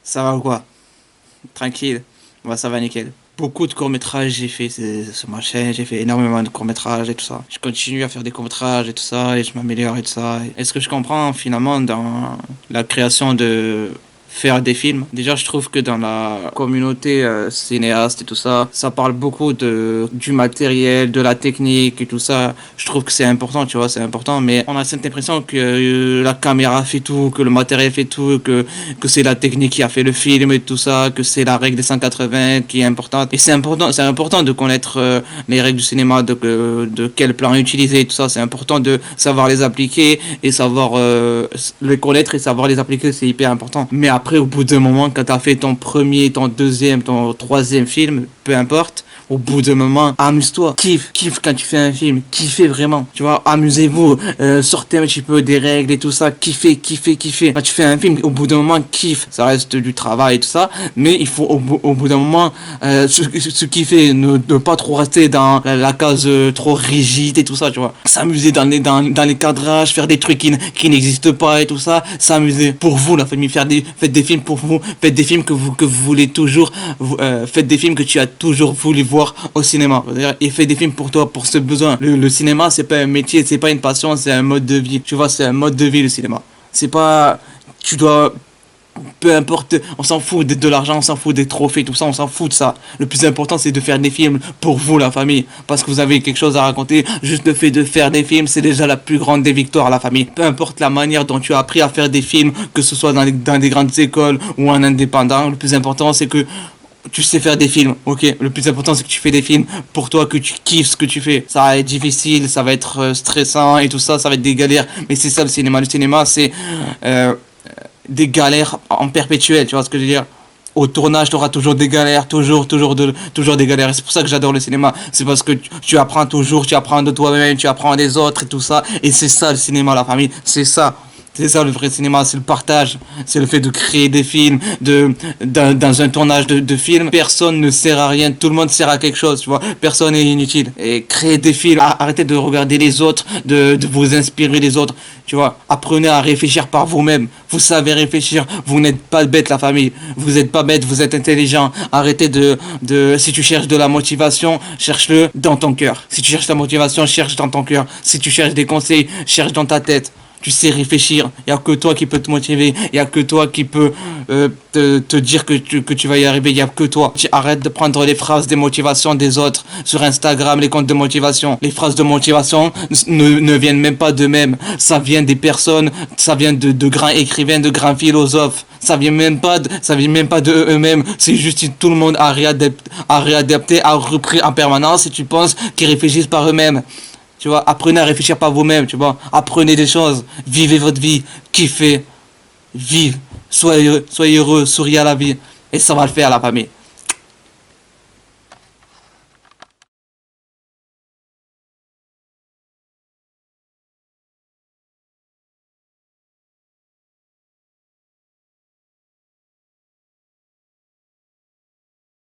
Ça va ou quoi? Tranquille. Ouais, ça va nickel. Beaucoup de courts-métrages j'ai fait sur ma chaîne, j'ai fait énormément de courts-métrages et tout ça. Je continue à faire des courts-métrages et tout ça, et je m'améliore et tout ça. Et ce que je comprends finalement dans la création de faire des films, déjà je trouve que dans la communauté cinéaste et tout ça, ça parle beaucoup du matériel, de la technique et tout ça. Je trouve que c'est important, tu vois, c'est important, mais on a cette impression que la caméra fait tout, que le matériel fait tout, que c'est la technique qui a fait le film et tout ça, que c'est la règle des 180 qui est importante. Et c'est important de connaître les règles du cinéma, de quel plan utiliser et tout ça. C'est important de savoir les appliquer et savoir les connaître et savoir les appliquer, c'est hyper important. Mais après, au bout d'un moment, quand t'as fait ton premier, ton deuxième, ton troisième film, peu importe, au bout d'un moment, amuse-toi, kiffe quand tu fais un film, kiffez vraiment, tu vois, amusez-vous, sortez un petit peu des règles et tout ça, kiffez. Quand tu fais un film, au bout d'un moment, kiffe, ça reste du travail et tout ça, mais il faut au bout d'un moment se kiffer, ne pas trop rester dans la case trop rigide et tout ça, tu vois, s'amuser dans les cadrages, faire des trucs qui n'existent pas et tout ça, s'amuser pour vous la famille, faites des films pour vous, faites des films que vous voulez toujours, faites des films que tu as toujours voulu voir au cinéma, et fais des films pour toi, pour ce besoin. Le cinéma, c'est pas un métier, c'est pas une passion, c'est un mode de vie, tu vois, c'est un mode de vie le cinéma. C'est pas, tu dois, peu importe, on s'en fout de l'argent, on s'en fout des trophées, tout ça, on s'en fout de ça. Le plus important, c'est de faire des films pour vous, la famille, parce que vous avez quelque chose à raconter. Juste le fait de faire des films, c'est déjà la plus grande des victoires, la famille. Peu importe la manière dont tu as appris à faire des films, que ce soit dans des grandes écoles ou en indépendant, le plus important, c'est que tu sais faire des films, ok. Le plus important, c'est que tu fais des films pour toi, que tu kiffes ce que tu fais. Ça va être difficile, ça va être stressant et tout ça, ça va être des galères. Mais c'est ça le cinéma. Le cinéma, c'est des galères en perpétuel, tu vois ce que je veux dire? Au tournage, tu auras toujours des galères, toujours des galères. Et c'est pour ça que j'adore le cinéma. C'est parce que tu apprends toujours, tu apprends de toi-même, tu apprends des autres et tout ça. Et c'est ça le cinéma, la famille. C'est ça. C'est ça le vrai cinéma, c'est le partage, c'est le fait de créer des films, dans un tournage de film, personne ne sert à rien, tout le monde sert à quelque chose, tu vois, personne n'est inutile. Et créer des films, arrêtez de regarder les autres, de vous inspirer des autres, tu vois, apprenez à réfléchir par vous-même, vous savez réfléchir, vous n'êtes pas bête la famille, vous n'êtes pas bête, vous êtes intelligent, arrêtez si tu cherches de la motivation, cherche-le dans ton cœur, si tu cherches la motivation, cherche dans ton cœur, si tu cherches des conseils, cherche dans ta tête. Tu sais réfléchir, il n'y a que toi qui peux te motiver, il n'y a que toi qui peut te dire que tu vas y arriver, il n'y a que toi. Arrête de prendre les phrases de motivation des autres sur Instagram, les comptes de motivation. Les phrases de motivation ne viennent même pas d'eux-mêmes, ça vient des personnes, ça vient de grands écrivains, de grands philosophes. Ça vient même pas de eux-mêmes, c'est juste que tout le monde a réadapté, a repris en permanence et tu penses qu'ils réfléchissent par eux-mêmes. Tu vois, apprenez à réfléchir par vous-même, tu vois. Apprenez des choses, vivez votre vie, kiffez, vive, soyez heureux, souriez à la vie. Et ça va le faire, la famille.